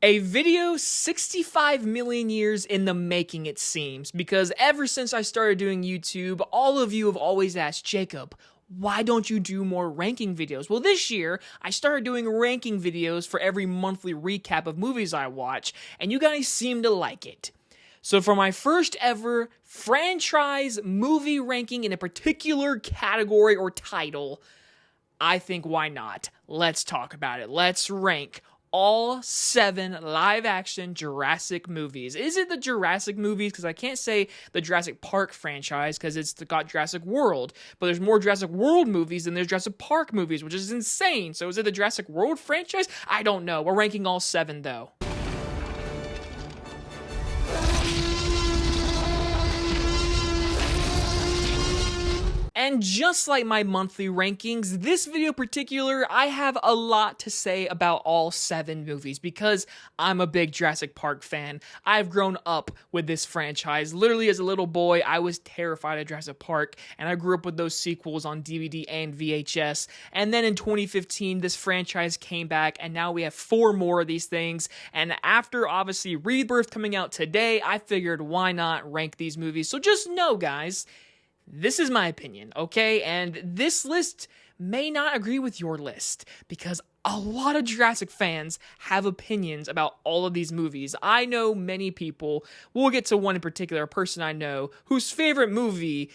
A video 65 million years in the making, it seems, because ever since I started doing YouTube, all of you have always asked, Jacob, why don't you do more ranking videos? Well, this year, I started doing ranking videos for every monthly recap of movies I watch, and you guys seem to like it. So for my first ever franchise movie ranking in a particular category or title, I think why not? Let's talk about it. Let's rank all 7 live-action Jurassic movies. Is it the Jurassic movies? Because I can't say the Jurassic Park franchise because it's got Jurassic World, but there's more Jurassic World movies than there's Jurassic Park movies, which is insane. So is it the Jurassic World franchise? I don't know. We're ranking all 7, though. And just like my monthly rankings, this video in particular, I have a lot to say about all 7 movies because I'm a big Jurassic Park fan. I've grown up with this franchise. Literally as a little boy, I was terrified of Jurassic Park, and I grew up with those sequels on DVD and VHS. And then in 2015, this franchise came back, and now we have 4 more of these things. And after, obviously, Rebirth coming out today, I figured why not rank these movies. So just know, guys, this is my opinion, okay? And this list may not agree with your list because a lot of Jurassic fans have opinions about all of these movies. I know many people, we'll get to one in particular, a person I know, whose favorite movie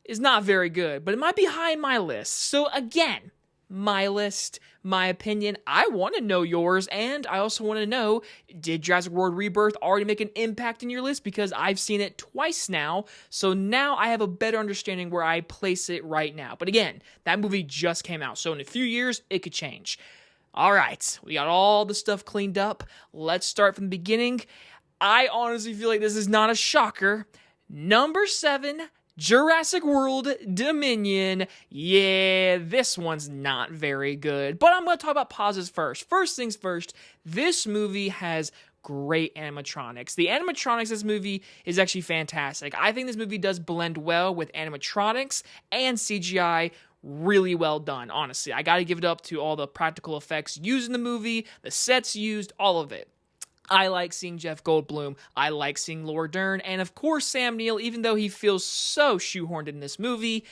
is not very good, but it might be high in my list. So again, my list, my opinion, I want to know yours, and I also want to know, did Jurassic World Rebirth already make an impact in your list? Because I've seen it twice now, so now I have a better understanding where I place it right now. But again, that movie just came out, so in a few years, it could change. Alright, we got all the stuff cleaned up. Let's start from the beginning. I honestly feel like this is not a shocker. Number 7, Jurassic World Dominion. Yeah, this one's not very good. But I'm going to talk about pauses first. First things first, this movie has great animatronics. The animatronics in this movie is actually fantastic. I think this movie does blend well with animatronics and CGI. Really well done, honestly. I got to give it up to all the practical effects used in the movie, the sets used, all of it. I like seeing Jeff Goldblum, I like seeing Laura Dern, and of course Sam Neill, even though he feels so shoehorned in this movie.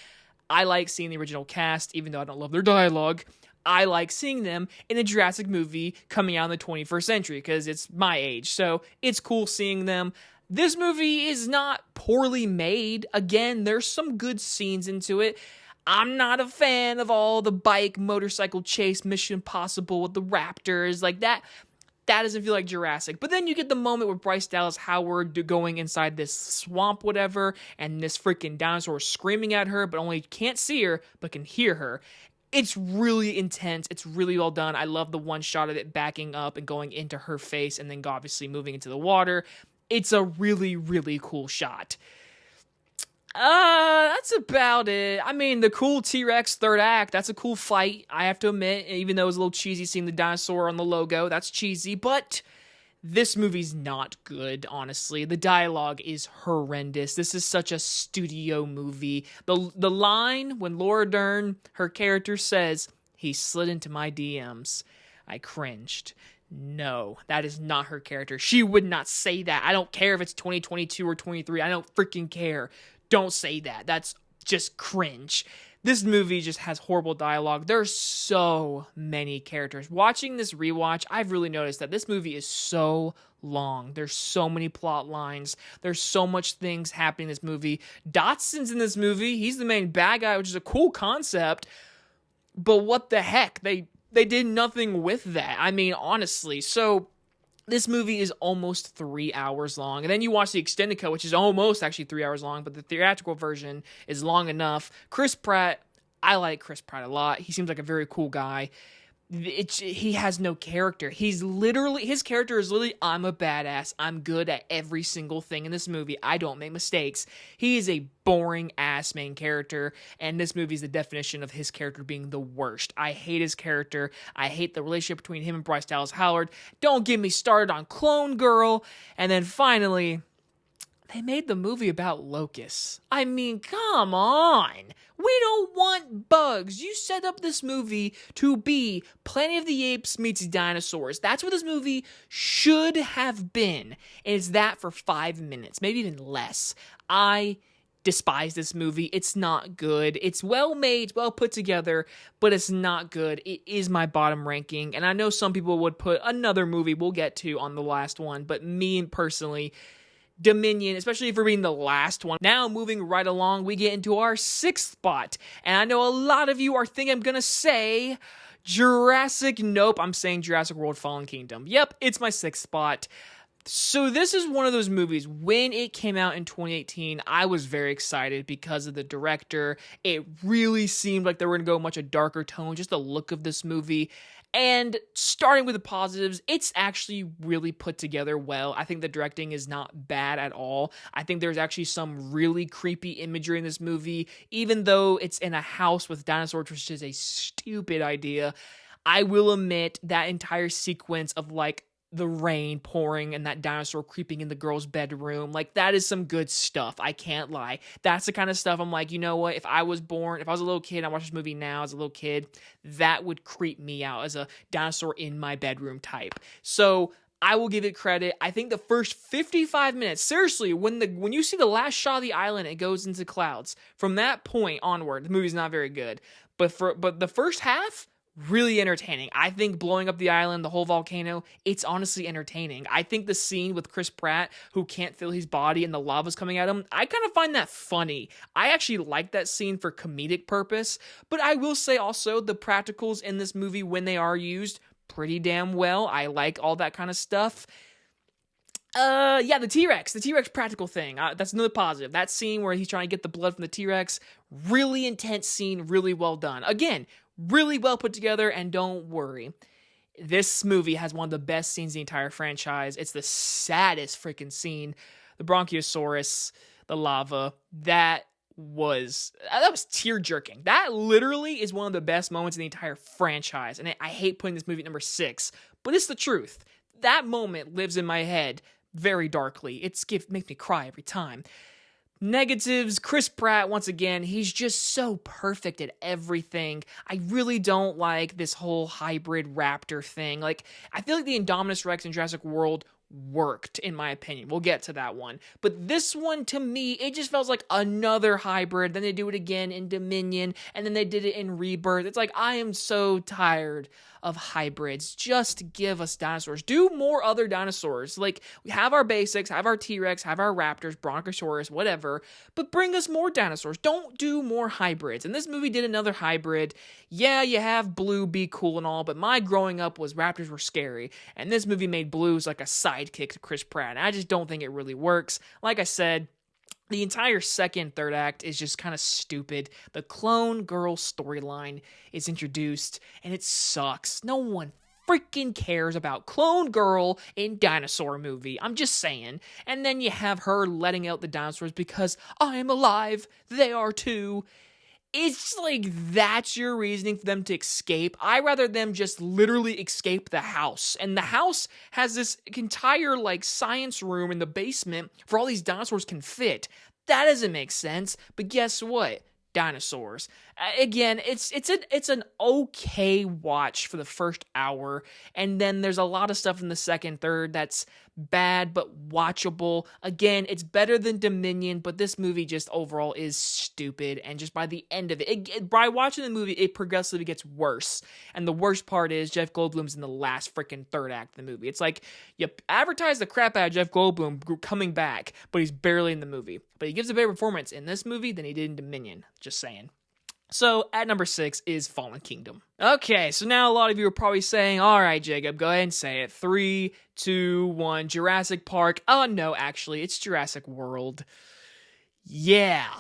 I like seeing the original cast, even though I don't love their dialogue. I like seeing them in a Jurassic movie coming out in the 21st century, because it's my age, so it's cool seeing them. This movie is not poorly made. Again, there's some good scenes into it. I'm not a fan of all the bike, motorcycle chase, Mission Impossible with the raptors, like that. That doesn't feel like Jurassic. But then you get the moment with Bryce Dallas Howard going inside this swamp, whatever, and this freaking dinosaur screaming at her, but only can't see her, but can hear her. It's really intense. It's really well done. I love the one shot of it backing up and going into her face and then obviously moving into the water. It's a really, really cool shot. That's about it. I mean, the cool T-Rex third act, that's a cool fight, I have to admit, even though it was a little cheesy seeing the dinosaur on the logo, that's cheesy, but this movie's not good, honestly. The dialogue is horrendous. This is such a studio movie. The line when Laura Dern, her character, says, "He slid into my DMs," I cringed. No, that is not her character. She would not say that. I don't care if it's 2022 or 23. I don't freaking care. Don't say that. That's just cringe. This movie just has horrible dialogue. There's so many characters. Watching this rewatch, I've really noticed that this movie is so long. There's so many plot lines. There's so much things happening in this movie. Dotson's in this movie. He's the main bad guy, which is a cool concept. But what the heck? They did nothing with that. I mean, honestly. So this movie is almost 3 hours long. And then you watch the extended cut, which is almost actually 3 hours long, but the theatrical version is long enough. Chris Pratt, I like Chris Pratt a lot. He seems like a very cool guy. He has no character. His character is literally, I'm a badass. I'm good at every single thing in this movie. I don't make mistakes. He is a boring ass main character, and this movie is the definition of his character being the worst. I hate his character. I hate the relationship between him and Bryce Dallas Howard. Don't get me started on Clone Girl. And then finally, they made the movie about locusts. I mean, come on. We don't want bugs. You set up this movie to be Planet of the Apes meets dinosaurs. That's what this movie should have been. And it's that for 5 minutes, maybe even less. I despise this movie. It's not good. It's well made, well put together, but it's not good. It is my bottom ranking. And I know some people would put another movie we'll get to on the last one, but me personally, Dominion, especially for being the last one. Now, moving right along, we get into our 6th spot. And I know a lot of you are thinking I'm going to say Nope, I'm saying Jurassic World Fallen Kingdom. Yep, it's my 6th spot. So this is one of those movies, when it came out in 2018, I was very excited because of the director. It really seemed like they were going to go much a darker tone, just the look of this movie. And starting with the positives, it's actually really put together well. I think the directing is not bad at all. I think there's actually some really creepy imagery in this movie, even though it's in a house with dinosaurs, which is a stupid idea. I will admit that entire sequence of like the rain pouring and that dinosaur creeping in the girl's bedroom, like that is some good stuff. I can't lie. That's the kind of stuff I'm like, you know what? If I was a little kid, and I watched this movie now as a little kid, that would creep me out as a dinosaur in my bedroom type. So I will give it credit. I think the first 55 minutes, seriously, when you see the last shot of the island, it goes into clouds. From that point onward, the movie's not very good. But the first half, really entertaining. I think blowing up the island, the whole volcano, it's honestly entertaining. I think the scene with Chris Pratt, who can't feel his body and the lava's coming at him, I kind of find that funny. I actually like that scene for comedic purpose, but I will say also the practicals in this movie, when they are used, pretty damn well. I like all that kind of stuff. The T-Rex practical thing. That's another positive. That scene where he's trying to get the blood from the T-Rex, really intense scene, really well done. Again, really well put together, and don't worry, this movie has one of the best scenes in the entire franchise. It's the saddest freaking scene. The Bronchiosaurus, the lava, that was tear-jerking. That literally is one of the best moments in the entire franchise, and I hate putting this movie at number 6, but it's the truth. That moment lives in my head very darkly. It makes me cry every time. Negatives, Chris Pratt, once again, he's just so perfect at everything. I really don't like this whole hybrid raptor thing. Like, I feel like the Indominus Rex in Jurassic World worked, in my opinion. We'll get to that one. But this one, to me, it just feels like another hybrid. Then they do it again in Dominion, and then they did it in Rebirth. It's like, I am so tired of hybrids. Just give us dinosaurs. Do more other dinosaurs. Like, we have our basics, have our T-Rex, have our raptors, Bronchosaurus, whatever, but bring us more dinosaurs. Don't do more hybrids. And this movie did another hybrid. Yeah, you have Blue be cool and all, but my growing up was raptors were scary, and this movie made Blue's like a sidekick to Chris Pratt, and I just don't think it really works. Like I said, the entire second, third act is just kind of stupid. The clone girl storyline is introduced, and it sucks. No one freaking cares about clone girl in dinosaur movie. I'm just saying. And then you have her letting out the dinosaurs because I am alive. They are too. It's like, that's your reasoning for them to escape. I'd rather them just literally escape the house. And the house has this entire, like, science room in the basement for all these dinosaurs can fit. That doesn't make sense. But guess what? Dinosaurs. Again, it's an okay watch for the first hour, and then there's a lot of stuff in the second, third that's bad but watchable. Again, it's better than Dominion, but this movie just overall is stupid, and just by the end of it, by watching the movie, it progressively gets worse. And the worst part is Jeff Goldblum's in the last freaking third act of the movie. It's like, you advertise the crap out of Jeff Goldblum coming back, but he's barely in the movie. But he gives a better performance in this movie than he did in Dominion. Just saying. So, at number 6 is Fallen Kingdom. Okay, so now a lot of you are probably saying, all right, Jacob, go ahead and say it. 3, 2, 1, Jurassic Park. Oh, no, actually, it's Jurassic World. Yeah.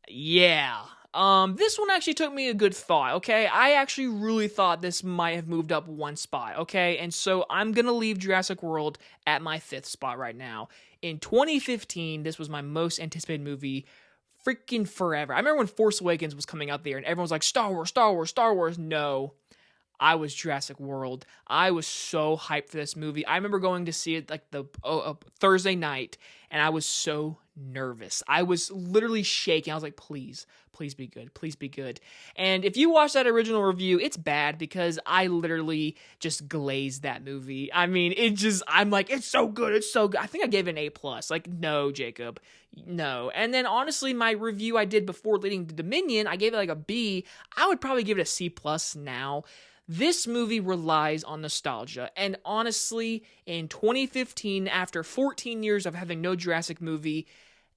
This one actually took me a good thought, okay? I actually really thought this might have moved up one spot, okay? And so I'm gonna leave Jurassic World at my 5th spot right now. In 2015, this was my most anticipated movie freaking forever. I remember when Force Awakens was coming out there and everyone was like, Star Wars, Star Wars, Star Wars. No, I was Jurassic World. I was so hyped for this movie. I remember going to see it like the Thursday night, and I was so nervous. I was literally shaking. I was like, please be good. Please be good. And if you watch that original review, it's bad because I literally just glazed that movie. I mean, I'm like, it's so good. It's so good. I think I gave it an A+. Like, no, Jacob. No. And then honestly, my review I did before leading to Dominion, I gave it like a B. I would probably give it a C+ now. This movie relies on nostalgia, and honestly, in 2015, after 14 years of having no Jurassic movie,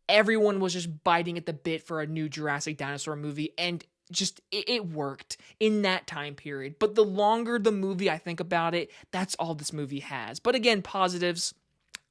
everyone was just biting at the bit for a new Jurassic dinosaur movie, and just, it worked in that time period. But the longer the movie I think about it, that's all this movie has. But again, positives.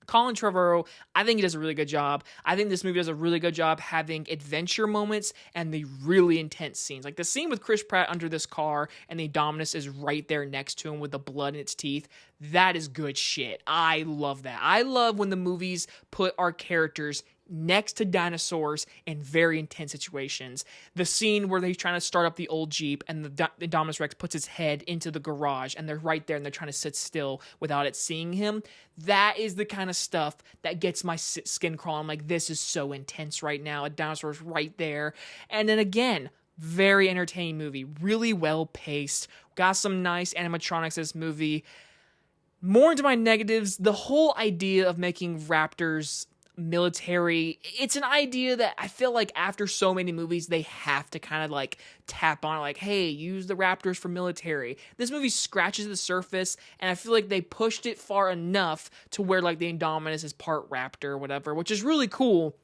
Colin Trevorrow, I think he does a really good job. I think this movie does a really good job having adventure moments and the really intense scenes. Like the scene with Chris Pratt under this car and the Indominus is right there next to him with the blood in its teeth. That is good shit. I love that. I love when the movies put our characters next to dinosaurs in very intense situations. The scene where he's trying to start up the old Jeep and the Indominus Rex puts its head into the garage and they're right there and they're trying to sit still without it seeing him. That is the kind of stuff that gets my skin crawling. I'm like, this is so intense right now. A dinosaur's right there. And then again, very entertaining movie. Really well paced. Got some nice animatronics in this movie. More into my negatives, the whole idea of making raptors military, it's an idea that I feel like after so many movies they have to kind of like tap on, like, hey, use the raptors for military. This movie scratches the surface and I feel like they pushed it far enough to where like the Indominus is part raptor or whatever, which is really cool.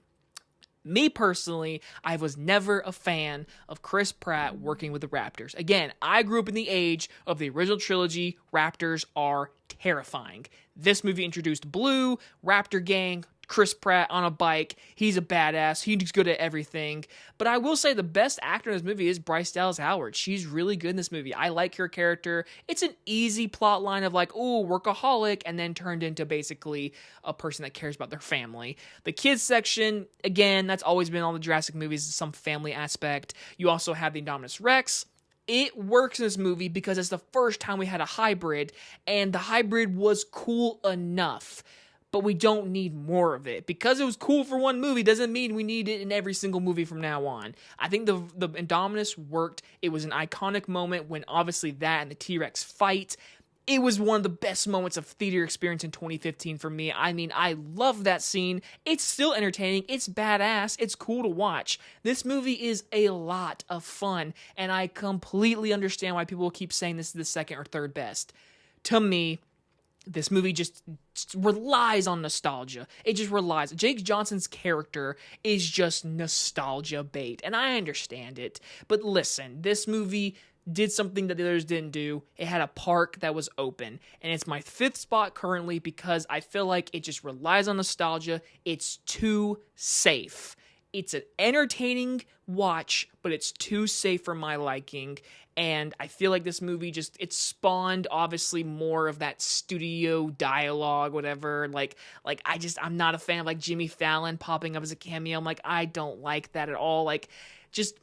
Me personally, I was never a fan of Chris Pratt working with the Raptors. Again, I grew up in the age of the original trilogy. Raptors are terrifying. This movie introduced Blue, Raptor Gang, Chris Pratt on a bike. He's a badass. He's good at everything. But I will say the best actor in this movie is Bryce Dallas Howard. She's really good in this movie. I like her character. It's an easy plot line of like, ooh, workaholic, and then turned into basically a person that cares about their family. The kids section, again, that's always been all the Jurassic movies, some family aspect. You also have the Indominus Rex. It works in this movie because it's the first time we had a hybrid, and the hybrid was cool enough. But we don't need more of it. Because it was cool for one movie doesn't mean we need it in every single movie from now on. I think the Indominus worked. It was an iconic moment when obviously that and the T-Rex fight. It was one of the best moments of theater experience in 2015 for me. I mean, I love that scene. It's still entertaining. It's badass. It's cool to watch. This movie is a lot of fun. And I completely understand why people keep saying this is the second or third best. To me, this movie just relies on nostalgia. It just relies. Jake Johnson's character is just nostalgia bait, and I understand it. But listen, this movie did something that the others didn't do. It had a park that was open, and it's my 5th spot currently because I feel like it just relies on nostalgia. It's too safe. It's an entertaining watch, but it's too safe for my liking. And I feel like this movie it spawned obviously more of that studio dialogue, whatever. I'm not a fan of like Jimmy Fallon popping up as a cameo. I'm like, I don't like that at all. Like, just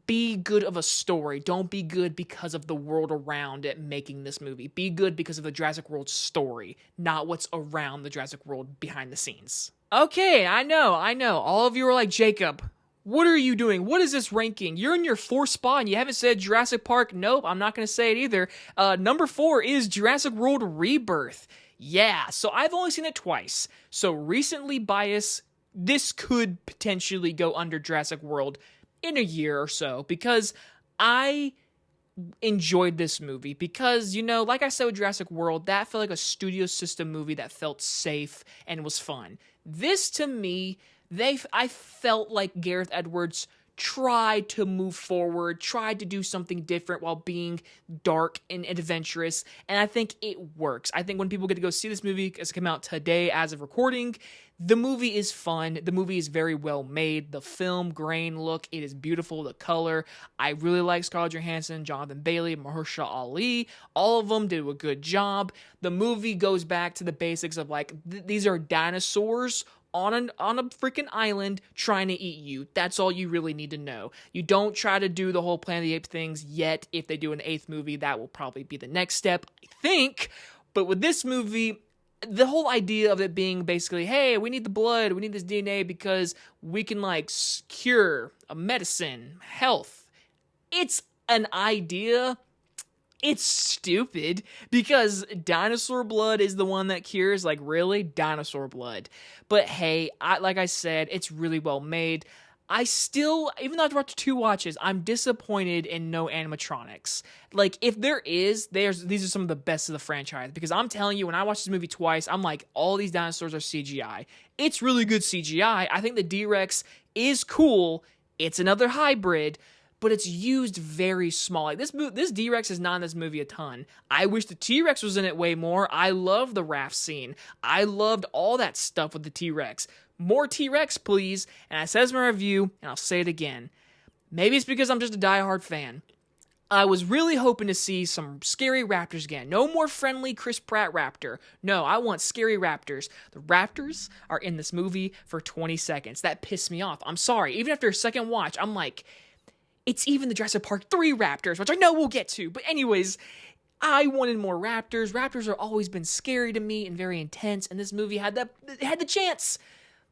be good of a story. Don't be good because of the world around it making this movie. Be good because of the Jurassic World story, not what's around the Jurassic World behind the scenes. Okay, I know. All of you are like, Jacob, what are you doing? What is this ranking? You're in your 4th spot and you haven't said Jurassic Park. Nope, I'm not going to say it either. Number 4 is Jurassic World Rebirth. Yeah, so I've only seen it twice. So recently bias, this could potentially go under Jurassic World in a year or so because I enjoyed this movie because, like I said with Jurassic World, that felt like a studio system movie that felt safe and was fun. This, to me, I felt like Gareth Edwards tried to move forward, tried to do something different while being dark and adventurous, and I think it works. I think when people get to go see this movie, as it came out today as of recording, the movie is fun. The movie is very well made. The film grain look, it is beautiful. The color, I really like Scarlett Johansson, Jonathan Bailey, Mahershala Ali. All of them did a good job. The movie goes back to the basics of like, these are dinosaurs on a freaking island trying to eat you. That's all you really need to know. You don't try to do the whole Planet of the Apes things yet. If they do an 8th movie, that will probably be the next step, I think. But with this movie, the whole idea of it being basically, hey, we need the blood, we need this DNA because we can like cure a medicine, health. It's an idea. It's stupid because dinosaur blood is the one that cures. Like, really? Dinosaur blood. But hey, like I said, it's really well made. I still, even though I've watched 2 watches, I'm disappointed in no animatronics. Like, if there is, these are some of the best of the franchise. Because I'm telling you, when I watched this movie twice, I'm like, all these dinosaurs are CGI. It's really good CGI. I think the D-Rex is cool. It's another hybrid, but it's used very small. Like, this D-Rex is not in this movie a ton. I wish the T-Rex was in it way more. I love the raft scene. I loved all that stuff with the T-Rex. More T-Rex, please. And I said this in my review, and I'll say it again. Maybe it's because I'm just a diehard fan. I was really hoping to see some scary raptors again. No more friendly Chris Pratt raptor. No, I want scary raptors. The raptors are in this movie for 20 seconds. That pissed me off. I'm sorry. Even after a second watch, I'm like, it's even the Jurassic Park 3 raptors, which I know we'll get to. But anyways, I wanted more raptors. Raptors have always been scary to me and very intense, and this movie had the chance.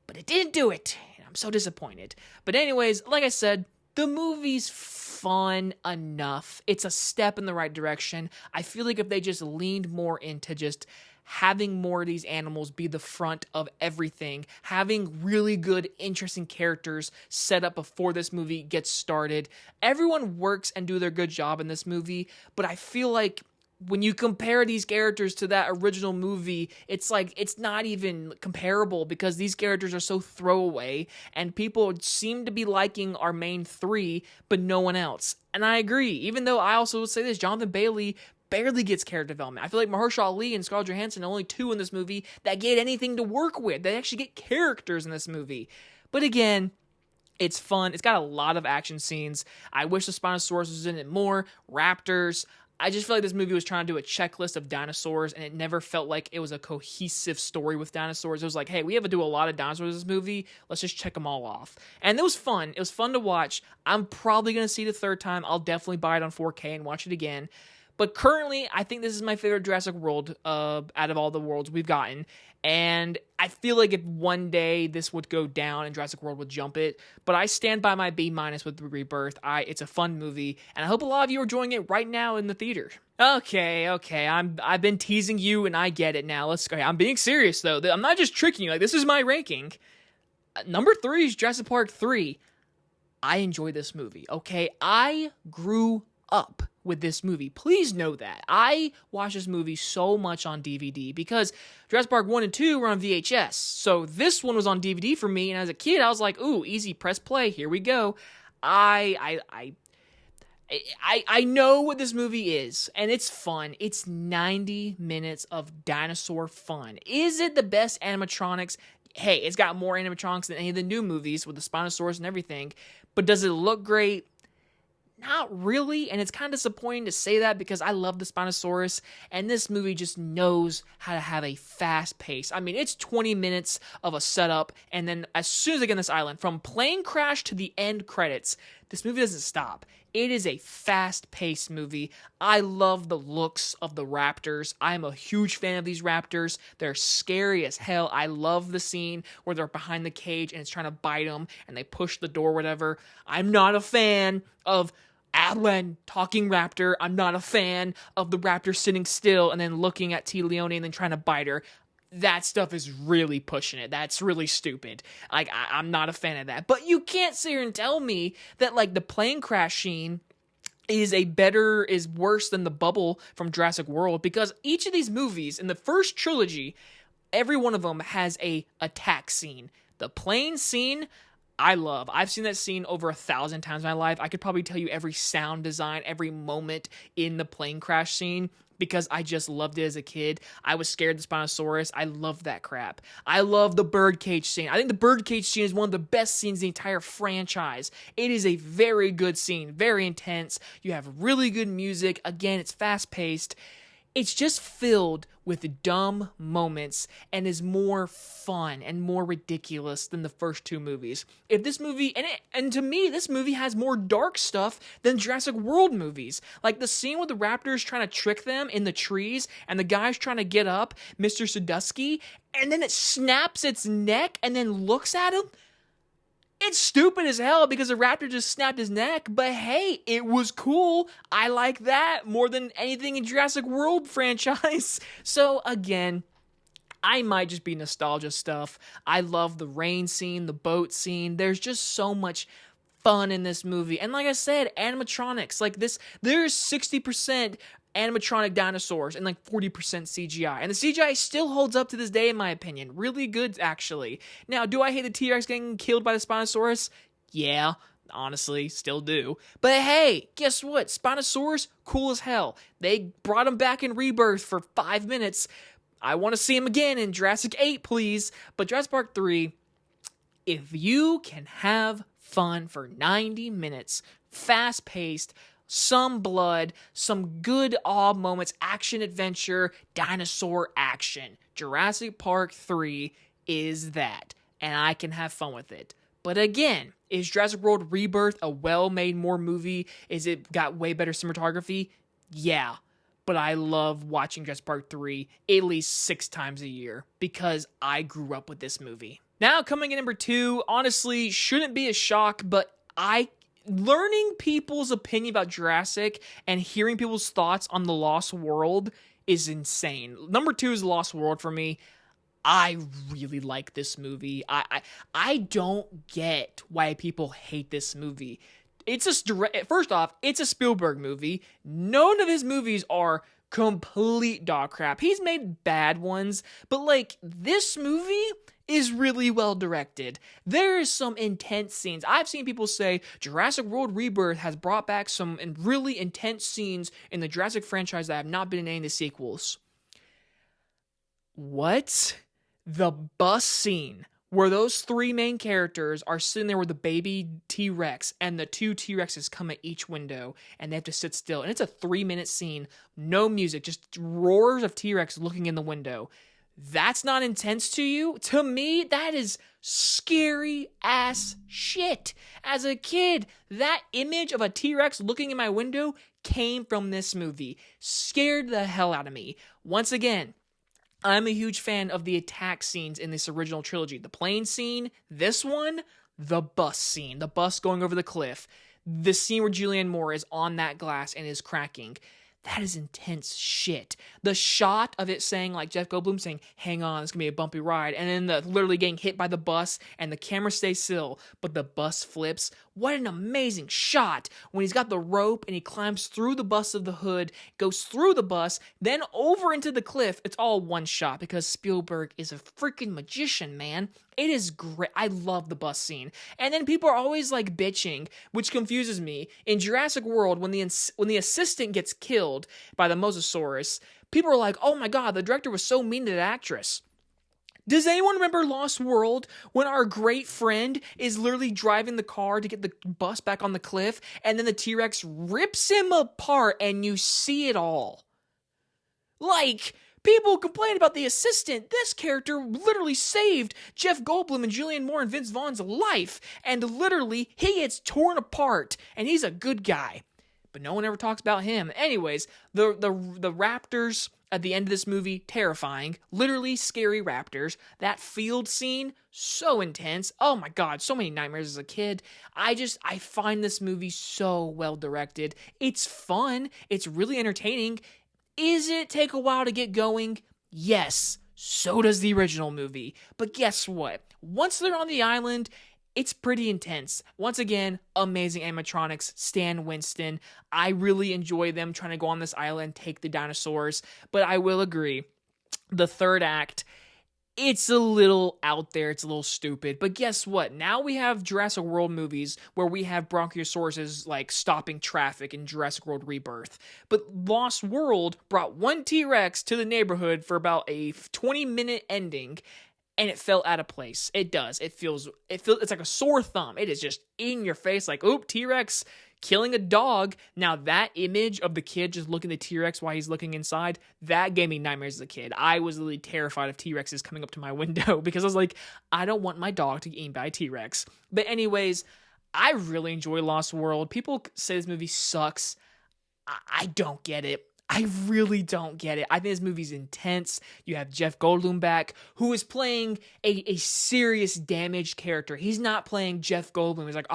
But it didn't do it, and I'm so disappointed. But anyways, like I said, the movie's fun enough. It's a step in the right direction. I feel like if they just leaned more into just having more of these animals be the front of everything, having really good, interesting characters set up before this movie gets started. Everyone works and do their good job in this movie, but I feel like when you compare these characters to that original movie, it's like, it's not even comparable because these characters are so throwaway and people seem to be liking our main 3, but no one else. And I agree, even though I also would say this, Jonathan Bailey barely gets character development. I feel like Mahershala Ali and Scarlett Johansson are only 2 in this movie that get anything to work with. They actually get characters in this movie. But again, it's fun. It's got a lot of action scenes. I wish the Spinosaurus was in it more. Raptors. I just feel like this movie was trying to do a checklist of dinosaurs, and it never felt like it was a cohesive story with dinosaurs. It was like, hey, we have to do a lot of dinosaurs in this movie. Let's just check them all off. And it was fun. It was fun to watch. I'm probably going to see it a third time. I'll definitely buy it on 4K and watch it again. But currently, I think this is my favorite Jurassic World out of all the worlds we've gotten. And I feel like if one day this would go down and Jurassic World would jump it, but I stand by my B- with Rebirth. It's a fun movie, and I hope a lot of you are enjoying it right now in the theater. Okay, I've been teasing you, and I get it now. Let's go. I'm being serious though. I'm not just tricking you. Like, this is my ranking. Number 3 is Jurassic Park 3. I enjoy this movie. Okay, I grew up with this movie. Please know that. I watched this movie so much on DVD because Jurassic Park 1 and 2 were on VHS. So this one was on DVD for me, and as a kid, I was like, ooh, easy, press play, here we go. I know what this movie is, and it's fun. It's 90 minutes of dinosaur fun. Is it the best animatronics? Hey, it's got more animatronics than any of the new movies with the Spinosaurus and everything, but does it look great? Not really, and it's kind of disappointing to say that because I love the Spinosaurus, and this movie just knows how to have a fast pace. I mean, it's 20 minutes of a setup, and then as soon as they get on this island, from plane crash to the end credits, this movie doesn't stop. It is a fast-paced movie. I love the looks of the raptors. I'm a huge fan of these raptors. They're scary as hell. I love the scene where they're behind the cage and it's trying to bite them, and they push the door or whatever. I'm not a fan of Adeline talking raptor. I'm not a fan of the raptor sitting still and then looking at T. Leone and then trying to bite her. That stuff is really pushing it. That's really stupid. Like, I'm not a fan of that. But you can't sit here and tell me that, like, the plane crash scene is worse than the bubble from Jurassic World, because each of these movies in the first trilogy, every one of them has a attack scene. The plane scene, I love. I've seen that scene over 1,000 times in my life. I could probably tell you every sound design, every moment in the plane crash scene, because I just loved it as a kid. I was scared of the Spinosaurus. I love that crap. I love the birdcage scene. I think the birdcage scene is one of the best scenes in the entire franchise. It is a very good scene, very intense. You have really good music. Again, it's fast-paced. It's just filled with dumb moments and is more fun and more ridiculous than the first two movies. If this movie, and to me, this movie has more dark stuff than Jurassic World movies. Like the scene with the raptors trying to trick them in the trees and the guy's trying to get up, Mr. Sadusky, and then it snaps its neck and then looks at him. It's stupid as hell because the raptor just snapped his neck, but hey, it was cool. I like that more than anything in Jurassic World franchise. So again, I might just be nostalgia stuff. I love the rain scene, the boat scene. There's just so much fun in this movie. And like I said, animatronics, like this, there's 60% animatronic dinosaurs and like 40% CGI. And the CGI still holds up to this day, in my opinion. Really good, actually. Now, do I hate the T-Rex getting killed by the Spinosaurus? Yeah, honestly, still do. But hey, guess what? Spinosaurus, cool as hell. They brought him back in Rebirth for 5 minutes. I want to see him again in Jurassic 8, please. But Jurassic Park 3, if you can have fun for 90 minutes, fast-paced, some blood, some good awe moments, action, adventure, dinosaur action. Jurassic Park 3 is that, and I can have fun with it. But again, is Jurassic World Rebirth a well-made more movie? Is it got way better cinematography? Yeah, but I love watching Jurassic Park 3 at least 6 times a year because I grew up with this movie. Now, coming in number 2, honestly, shouldn't be a shock, but learning people's opinion about Jurassic and hearing people's thoughts on The Lost World is insane. Number 2 is Lost World for me. I really like this movie. I don't get why people hate this movie. First off, it's a Spielberg movie. None of his movies are complete dog crap. He's made bad ones, but like this movie is really well directed. There is some intense scenes. I've seen people say Jurassic World Rebirth has brought back some really intense scenes in the Jurassic franchise that have not been in any of the sequels. What? The bus scene where those 3 main characters are sitting there with the baby T-Rex and the 2 T-Rexes come at each window and they have to sit still. And it's a 3-minute scene, no music, just roars of T-Rex looking in the window. That's not intense to you? To me, that is scary ass shit. As a kid, that image of a T-Rex looking in my window came from this movie. Scared the hell out of me. Once again, I'm a huge fan of the attack scenes in this original trilogy. The plane scene, this one, the bus scene, the bus going over the cliff, the scene where Julianne Moore is on that glass and is cracking. That is intense shit. The shot of it saying, like Jeff Goldblum saying, hang on, it's gonna be a bumpy ride, and then literally getting hit by the bus, and the camera stays still, but the bus flips. What an amazing shot when he's got the rope and he climbs through the bus of the hood, goes through the bus, then over into the cliff. It's all one shot because Spielberg is a freaking magician, man. It is great. I love the bus scene. And then people are always like bitching, which confuses me. In Jurassic World, when the assistant gets killed by the Mosasaurus, people are like, oh my god, the director was so mean to the actress. Does anyone remember Lost World when our great friend is literally driving the car to get the bus back on the cliff and then the T-Rex rips him apart and you see it all? Like, people complain about the assistant. This character literally saved Jeff Goldblum and Julianne Moore and Vince Vaughn's life, and literally he gets torn apart and he's a good guy. But no one ever talks about him. Anyways, the raptors at the end of this movie, terrifying. Literally scary raptors. That field scene, so intense. Oh my god, so many nightmares as a kid. I find this movie so well directed. It's fun. It's really entertaining. Is it take a while to get going? Yes. So does the original movie. But guess what? Once they're on the island, it's pretty intense. Once again, amazing animatronics. Stan Winston. I really enjoy them trying to go on this island, take the dinosaurs. But I will agree, the third act, it's a little out there. It's a little stupid. But guess what? Now we have Jurassic World movies where we have Bronciosauruses like stopping traffic in Jurassic World Rebirth. But Lost World brought one T-Rex to the neighborhood for about a 20-minute ending. And it felt out of place. It does. It feels it's like a sore thumb. It is just in your face like, oop, T-Rex Killing a dog, now that image of the kid just looking at the T-Rex while he's looking inside, that gave me nightmares as a kid. I was literally terrified of T-Rexes coming up to my window because I was like, I don't want my dog to get eaten by a T-Rex. But anyways, I really enjoy Lost World. People say this movie sucks. I don't get it. I really don't get it. I think this movie's intense. You have Jeff Goldblum back, who is playing a serious damaged character. He's not playing Jeff Goldblum. He's like,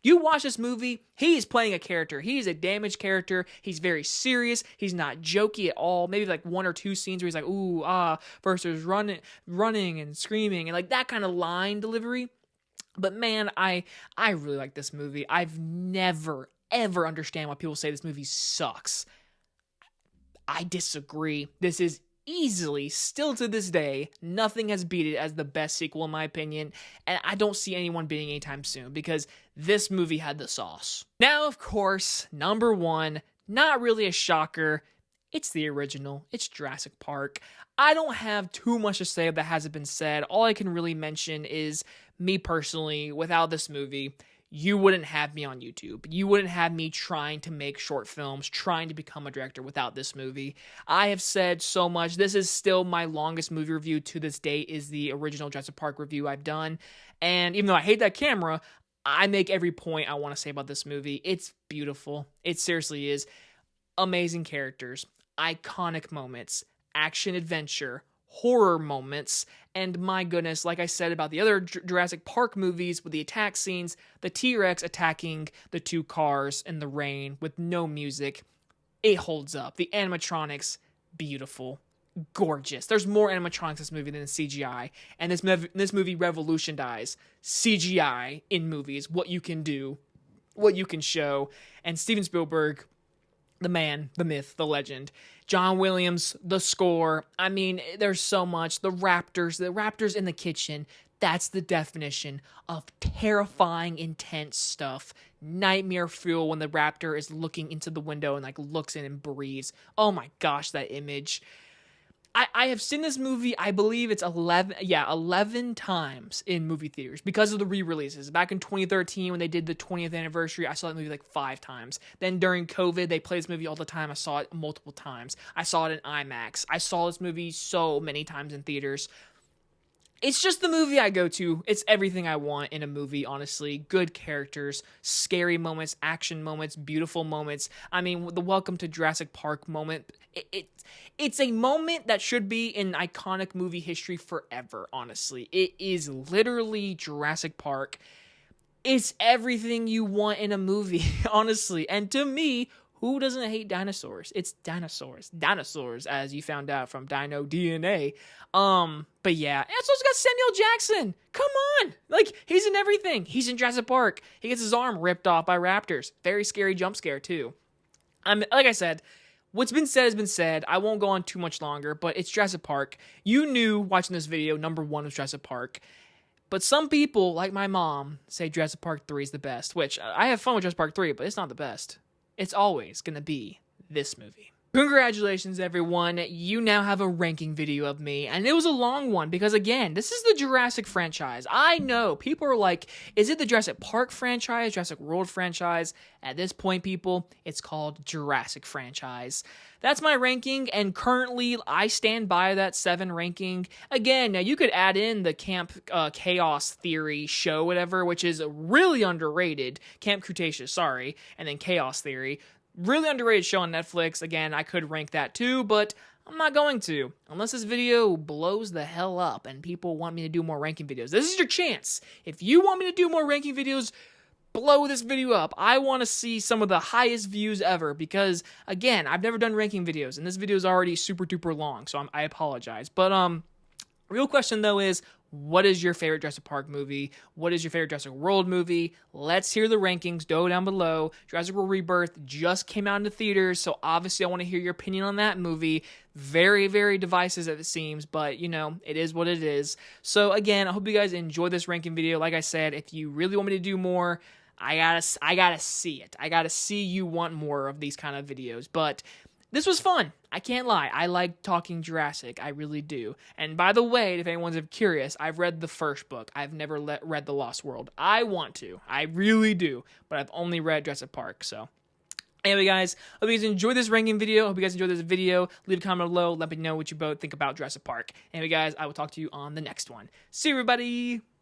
You watch this movie, he's playing a character. He's a damaged character. He's very serious. He's not jokey at all. Maybe like one or two scenes where he's like, versus running and screaming and like that kind of line delivery. But man, I really like this movie. I've never, ever understand why people say this movie sucks. I disagree. This is easily, still to this day, nothing has beat it as the best sequel in my opinion, and I don't see anyone beating anytime soon because this movie had the sauce. Now, of course, number one, not really a shocker, it's the original. It's Jurassic Park. I don't have too much to say that hasn't been said. All I can really mention is me personally, without this movie, you wouldn't have me on YouTube. You wouldn't have me trying to make short films, trying to become a director without this movie. I have said so much. This is still my longest movie review to this date, is the original Jurassic Park review I've done. And even though I hate that camera, I make every point I want to say about this movie. It's beautiful. It seriously is. Amazing characters, iconic moments, action adventure, horror moments, and my goodness, like I said about the other Jurassic Park movies with the attack scenes, the T-Rex attacking the two cars in the rain with no music, it holds up. The animatronics, beautiful, gorgeous. There's more animatronics in this movie than in CGI, and this movie revolutionized CGI in movies, what you can do, what you can show, and Steven Spielberg, the man, the myth, the legend. John Williams, the score. I mean, there's so much. The raptors in the kitchen. That's the definition of terrifying, intense stuff. Nightmare fuel when the raptor is looking into the window and like looks in and breathes. Oh my gosh, that image. I have seen this movie, I believe it's 11 times in movie theaters because of the re-releases. Back in 2013 when they did the 20th anniversary, I saw that movie like 5 times. Then during COVID, they played this movie all the time. I saw it multiple times. I saw it in IMAX. I saw this movie so many times in theaters. It's just the movie I go to. It's everything I want in a movie, honestly. Good characters, scary moments, action moments, beautiful moments. I mean, the Welcome to Jurassic Park moment, it's a moment that should be in iconic movie history forever, honestly. It is literally Jurassic Park. It's everything you want in a movie, honestly. And to me, who doesn't hate dinosaurs? It's dinosaurs. Dinosaurs, as you found out from Dino DNA. But yeah, and it's also got Samuel Jackson. Come on! Like, he's in everything. He's in Jurassic Park. He gets his arm ripped off by raptors. Very scary jump scare, too. Like I said, what's been said has been said. I won't go on too much longer, but it's Jurassic Park. You knew, watching this video, number 1 was Jurassic Park. But some people, like my mom, say Jurassic Park 3 is the best, which I have fun with Jurassic Park 3, but it's not the best. It's always going to be this movie. Congratulations, everyone. You now have a ranking video of me, and it was a long one because, again, this is the Jurassic franchise. I know, people are like, is it the Jurassic Park franchise, Jurassic World franchise? At this point, people, it's called Jurassic franchise. That's my ranking, and currently, I stand by that 7 ranking. Again, now you could add in the Camp Chaos Theory show, whatever, which is really underrated. Camp Cretaceous, sorry, and then Chaos Theory. Really underrated show on Netflix. Again, I could rank that too, but I'm not going to. Unless this video blows the hell up and people want me to do more ranking videos. This is your chance. If you want me to do more ranking videos, blow this video up. I want to see some of the highest views ever because, again, I've never done ranking videos, and this video is already super duper long, so I apologize. But, real question, though, is what is your favorite Jurassic Park movie? What is your favorite Jurassic World movie? Let's hear the rankings. Go down below. Jurassic World Rebirth just came out into theaters, so obviously I want to hear your opinion on that movie. Very, very divisive as it seems, but, you know, it is what it is. So, again, I hope you guys enjoyed this ranking video. Like I said, if you really want me to do more, I gotta see it. I gotta see you want more of these kind of videos. But this was fun. I can't lie. I like talking Jurassic. I really do. And by the way, if anyone's curious, I've read the first book. I've never read The Lost World. I want to. I really do. But I've only read Jurassic Park, so... Anyway, guys, hope you guys enjoyed this ranking video. Hope you guys enjoyed this video. Leave a comment below. Let me know what you both think about Jurassic Park. Anyway, guys, I will talk to you on the next one. See you, everybody!